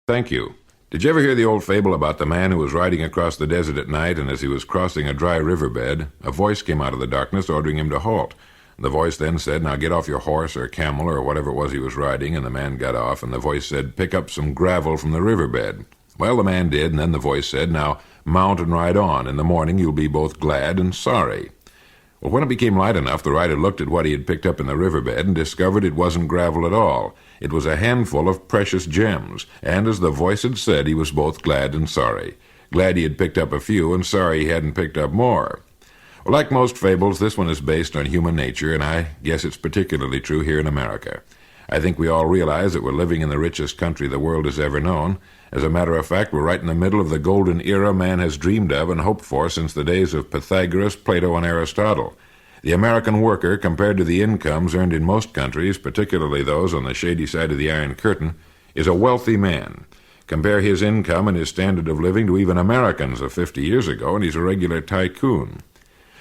Thank you. Did you ever hear the old fable about the man who was riding across the desert at night, and as he was crossing a dry riverbed, a voice came out of the darkness ordering him to halt? The voice then said, "Now get off your horse or camel or whatever it was he was riding," and the man got off, and the voice said, "Pick up some gravel from the riverbed." Well, the man did, and then the voice said, "Now mount and ride on. In the morning you'll be both glad and sorry." Well, when it became light enough, the rider looked at what he had picked up in the riverbed and discovered it wasn't gravel at all. It was a handful of precious gems, and as the voice had said, he was both glad and sorry. Glad he had picked up a few, and sorry he hadn't picked up more. Well, like most fables, this one is based on human nature, and I guess it's particularly true here in America. I think we all realize that we're living in the richest country the world has ever known. As a matter of fact, we're right in the middle of the golden era man has dreamed of and hoped for since the days of Pythagoras, Plato, and Aristotle. The American worker, compared to the incomes earned in most countries, particularly those on the shady side of the Iron Curtain, is a wealthy man. Compare his income and his standard of living to even Americans of 50 years ago, and he's a regular tycoon.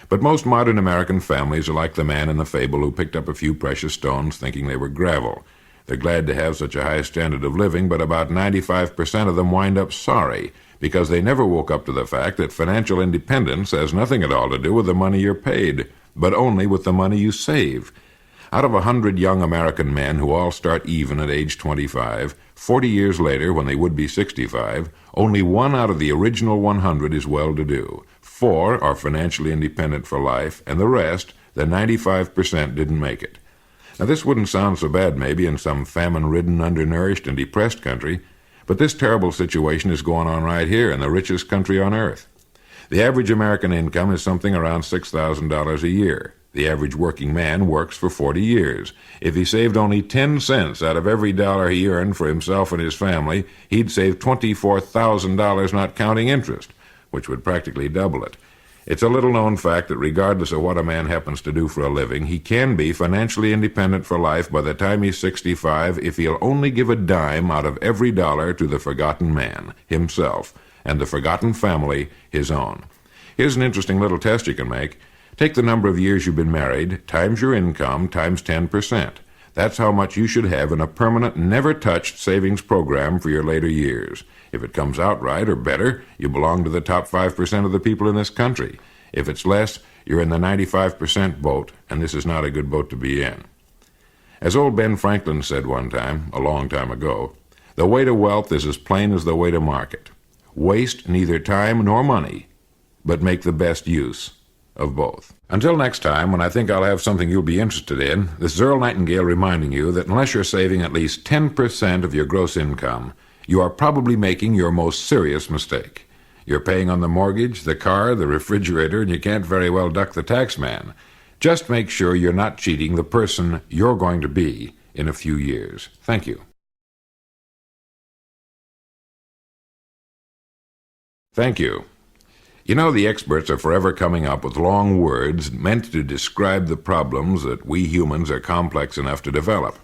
But most modern American families are like the man in the fable who picked up a few precious stones thinking they were gravel. They're glad to have such a high standard of living, but about 95% of them wind up sorry, because they never woke up to the fact that financial independence has nothing at all to do with the money you're paid, but only with the money you save. Out of 100 young American men who all start even at age 25, 40 years later, when they would be 65, only one out of the original 100 is well-to-do. 4 are financially independent for life, and the rest, the 95%, didn't make it. Now, this wouldn't sound so bad maybe in some famine-ridden, undernourished, and depressed country, but this terrible situation is going on right here in the richest country on earth. The average American income is something around $6,000 a year. The average working man works for 40 years. If he saved only 10 cents out of every dollar he earned for himself and his family, he'd save $24,000 not counting interest, which would practically double it. It's a little-known fact that regardless of what a man happens to do for a living, he can be financially independent for life by the time he's 65 if he'll only give a dime out of every dollar to the forgotten man, himself, and the forgotten family, his own. Here's an interesting little test you can make. Take the number of years you've been married, times your income, times 10%. That's how much you should have in a permanent, never-touched savings program for your later years. If it comes out right or better, you belong to the top 5% of the people in this country. If it's less, you're in the 95% boat, and this is not a good boat to be in. As old Ben Franklin said one time, a long time ago, the way to wealth is as plain as the way to market. Waste neither time nor money, but make the best use of both. Until next time, when I think I'll have something you'll be interested in, this is Earl Nightingale reminding you that unless you're saving at least 10% of your gross income, you are probably making your most serious mistake. You're paying on the mortgage, the car, the refrigerator, and you can't very well duck the tax man. Just make sure you're not cheating the person you're going to be in a few years. Thank you. Thank you. You know, the experts are forever coming up with long words meant to describe the problems that we humans are complex enough to develop.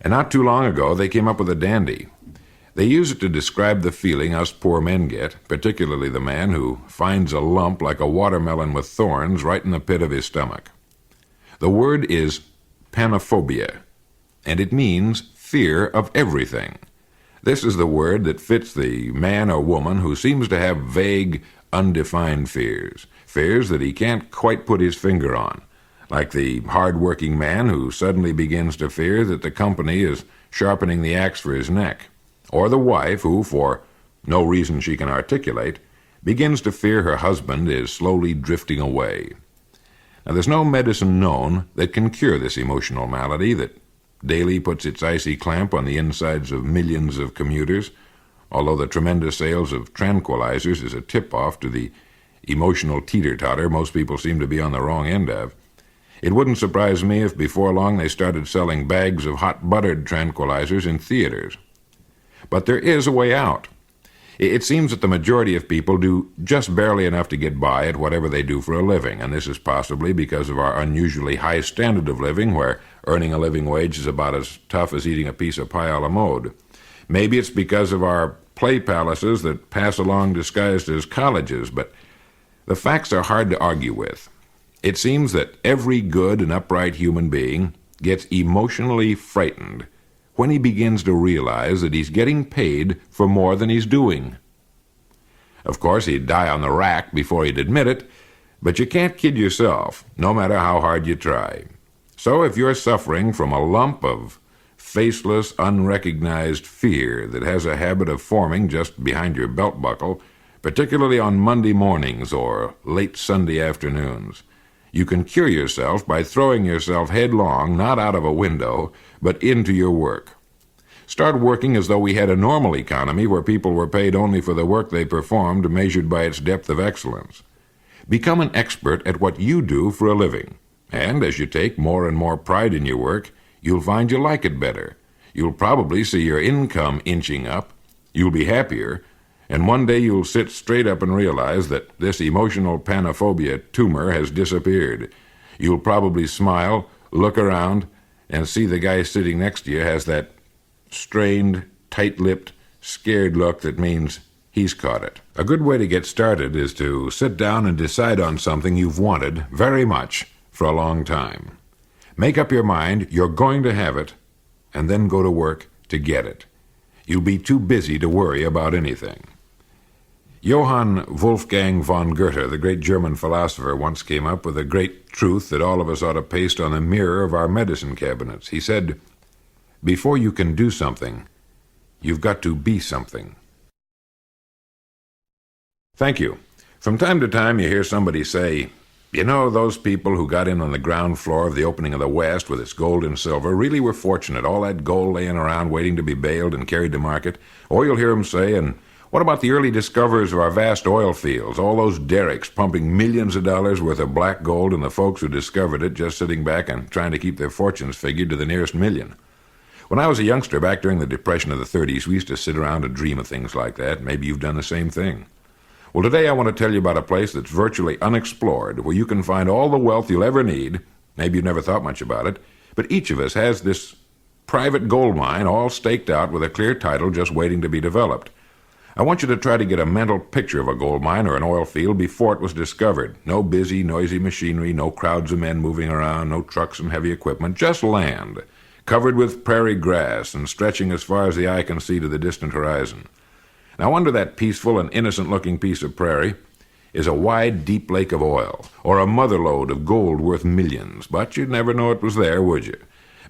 And not too long ago, they came up with a dandy. They use it to describe the feeling us poor men get, particularly the man who finds a lump like a watermelon with thorns right in the pit of his stomach. The word is panophobia, and it means fear of everything. This is the word that fits the man or woman who seems to have vague, undefined fears, fears that he can't quite put his finger on, like the hard-working man who suddenly begins to fear that the company is sharpening the axe for his neck, or the wife who, for no reason she can articulate, begins to fear her husband is slowly drifting away. Now, there's no medicine known that can cure this emotional malady that daily puts its icy clamp on the insides of millions of commuters, although the tremendous sales of tranquilizers is a tip-off to the emotional teeter-totter most people seem to be on the wrong end of. It wouldn't surprise me if before long they started selling bags of hot buttered tranquilizers in theaters. But there is a way out. It seems that the majority of people do just barely enough to get by at whatever they do for a living, and this is possibly because of our unusually high standard of living, where earning a living wage is about as tough as eating a piece of pie a la mode. Maybe it's because of our play palaces that pass along disguised as colleges, but the facts are hard to argue with. It seems that every good and upright human being gets emotionally frightened when he begins to realize that he's getting paid for more than he's doing. Of course, he'd die on the rack before he'd admit it, but you can't kid yourself, no matter how hard you try. So if you're suffering from a lump of faceless, unrecognized fear that has a habit of forming just behind your belt buckle, particularly on Monday mornings or late Sunday afternoons, you can cure yourself by throwing yourself headlong, not out of a window, but into your work. Start working as though we had a normal economy where people were paid only for the work they performed, measured by its depth of excellence. Become an expert at what you do for a living, and as you take more and more pride in your work, you'll find you like it better. You'll probably see your income inching up, you'll be happier, and one day you'll sit straight up and realize that this emotional panophobia tumor has disappeared. You'll probably smile, look around, and see the guy sitting next to you has that strained, tight-lipped, scared look that means he's caught it. A good way to get started is to sit down and decide on something you've wanted very much for a long time. Make up your mind you're going to have it, and then go to work to get it. You'll be too busy to worry about anything. Johann Wolfgang von Goethe, the great German philosopher, once came up with a great truth that all of us ought to paste on the mirror of our medicine cabinets. He said, "Before you can do something, you've got to be something." Thank you. From time to time you hear somebody say, "You know, those people who got in on the ground floor of the opening of the West with its gold and silver really were fortunate, all that gold laying around waiting to be baled and carried to market." Or you'll hear them say, "And what about the early discoverers of our vast oil fields, all those derricks pumping millions of dollars worth of black gold and the folks who discovered it just sitting back and trying to keep their fortunes figured to the nearest million?" When I was a youngster back during the Depression of the 30s, we used to sit around and dream of things like that. Maybe you've done the same thing. Well, today I want to tell you about a place that's virtually unexplored, where you can find all the wealth you'll ever need. Maybe you've never thought much about it, but each of us has this private gold mine all staked out with a clear title just waiting to be developed. I want you to try to get a mental picture of a gold mine or an oil field before it was discovered. No busy, noisy machinery, no crowds of men moving around, no trucks and heavy equipment, just land, covered with prairie grass and stretching as far as the eye can see to the distant horizon. Now, under that peaceful and innocent-looking piece of prairie is a wide, deep lake of oil, or a mother-lode of gold worth millions, but you'd never know it was there, would you?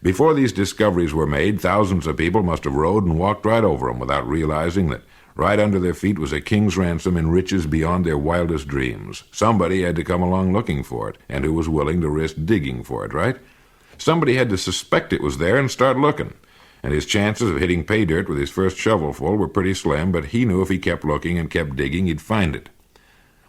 Before these discoveries were made, thousands of people must have rode and walked right over them without realizing that right under their feet was a king's ransom in riches beyond their wildest dreams. Somebody had to come along looking for it, and who was willing to risk digging for it, right? Somebody had to suspect it was there and start looking. And his chances of hitting pay dirt with his first shovelful were pretty slim, but he knew if he kept looking and kept digging, he'd find it.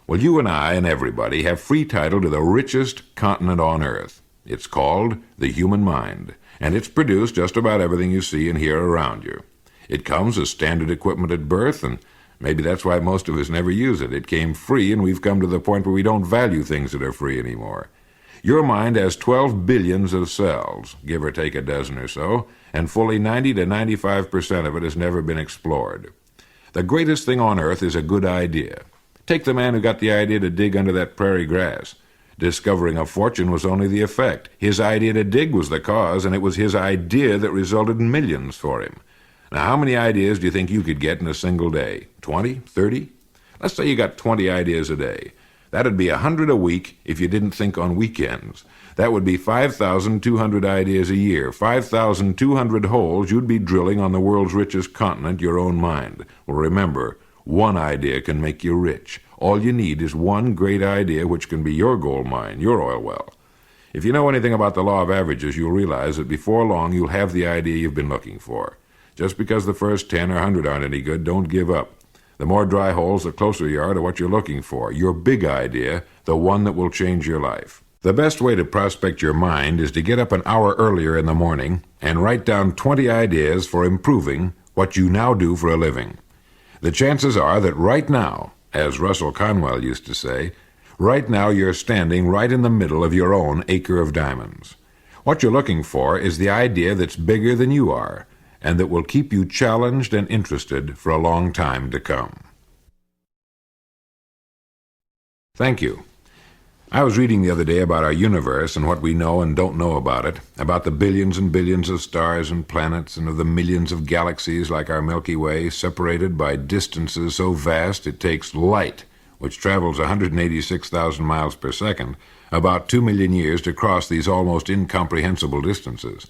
Well, you and I and everybody have free title to the richest continent on Earth. It's called the human mind, and it's produced just about everything you see and hear around you. It comes as standard equipment at birth, and maybe that's why most of us never use it. It came free, and we've come to the point where we don't value things that are free anymore. Your mind has 12 billions of cells, give or take a dozen or so, and fully 90 to 95% of it has never been explored. The greatest thing on earth is a good idea. Take the man who got the idea to dig under that prairie grass. Discovering a fortune was only the effect. His idea to dig was the cause, and it was his idea that resulted in millions for him. Now, how many ideas do you think you could get in a single day? 20? 30? Let's say you got 20 ideas a day. That'd be 100 a week if you didn't think on weekends. That would be 5,200 ideas a year. 5,200 holes you'd be drilling on the world's richest continent, your own mind. Well, remember, one idea can make you rich. All you need is one great idea which can be your gold mine, your oil well. If you know anything about the law of averages, you'll realize that before long you'll have the idea you've been looking for. Just because the first 10 or 100 aren't any good, don't give up. The more dry holes, the closer you are to what you're looking for, your big idea, the one that will change your life. The best way to prospect your mind is to get up an hour earlier in the morning and write down 20 ideas for improving what you now do for a living. The chances are that right now, as Russell Conwell used to say, right now you're standing right in the middle of your own acre of diamonds. What you're looking for is the idea that's bigger than you are, and that will keep you challenged and interested for a long time to come. Thank you. I was reading the other day about our universe and what we know and don't know about it, about the billions and billions of stars and planets, and of the millions of galaxies like our Milky Way, separated by distances so vast it takes light, which travels 186,000 miles per second, about 2 million years to cross these almost incomprehensible distances.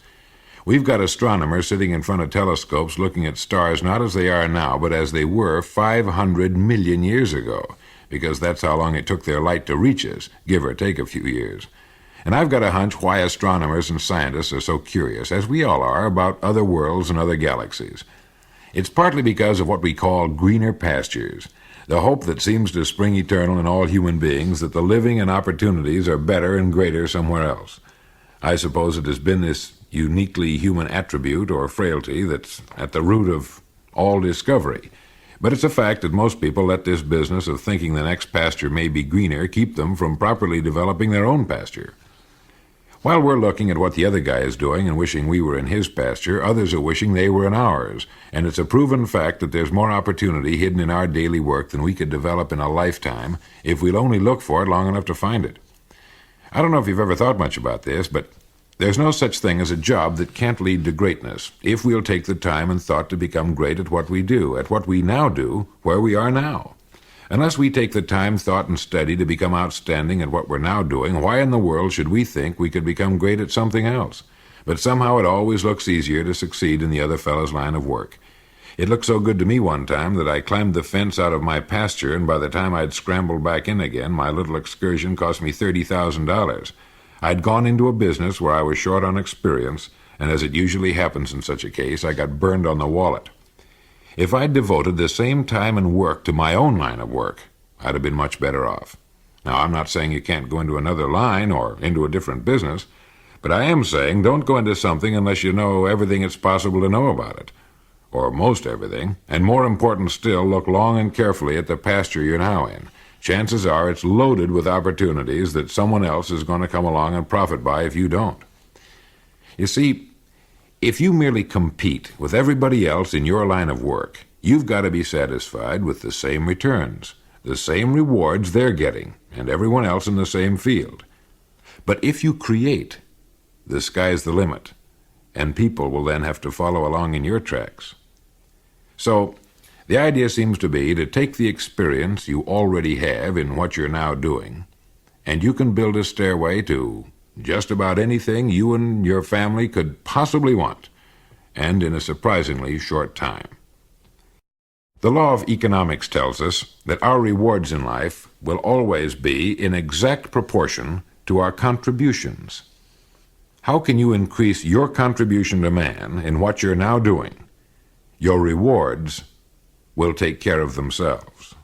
We've got astronomers sitting in front of telescopes looking at stars not as they are now, but as they were 500 million years ago, because that's how long it took their light to reach us, give or take a few years. And I've got a hunch why astronomers and scientists are so curious, as we all are, about other worlds and other galaxies. It's partly because of what we call greener pastures, the hope that seems to spring eternal in all human beings that the living and opportunities are better and greater somewhere else. I suppose it has been this uniquely human attribute or frailty that's at the root of all discovery. But it's a fact that most people let this business of thinking the next pasture may be greener keep them from properly developing their own pasture. While we're looking at what the other guy is doing and wishing we were in his pasture, others are wishing they were in ours, and it's a proven fact that there's more opportunity hidden in our daily work than we could develop in a lifetime if we'll only look for it long enough to find it. I don't know if you've ever thought much about this, but there's no such thing as a job that can't lead to greatness if we'll take the time and thought to become great at what we do, at what we now do, where we are now. Unless we take the time, thought, and study to become outstanding at what we're now doing, why in the world should we think we could become great at something else? But somehow it always looks easier to succeed in the other fellow's line of work. It looked so good to me one time that I climbed the fence out of my pasture, and by the time I'd scrambled back in again, my little excursion cost me $30,000. I'd gone into a business where I was short on experience, and as it usually happens in such a case, I got burned on the wallet. If I'd devoted the same time and work to my own line of work, I'd have been much better off. Now, I'm not saying you can't go into another line or into a different business, but I am saying don't go into something unless you know everything it's possible to know about it, or most everything, and more important still, look long and carefully at the pasture you're now in. Chances are it's loaded with opportunities that someone else is going to come along and profit by if you don't. You see, if you merely compete with everybody else in your line of work, you've got to be satisfied with the same returns, the same rewards they're getting, and everyone else in the same field. But if you create, the sky's the limit, and people will then have to follow along in your tracks. So, the idea seems to be to take the experience you already have in what you're now doing, and you can build a stairway to just about anything you and your family could possibly want, and in a surprisingly short time. The law of economics tells us that our rewards in life will always be in exact proportion to our contributions. How can you increase your contribution to man in what you're now doing? Your rewards will take care of themselves.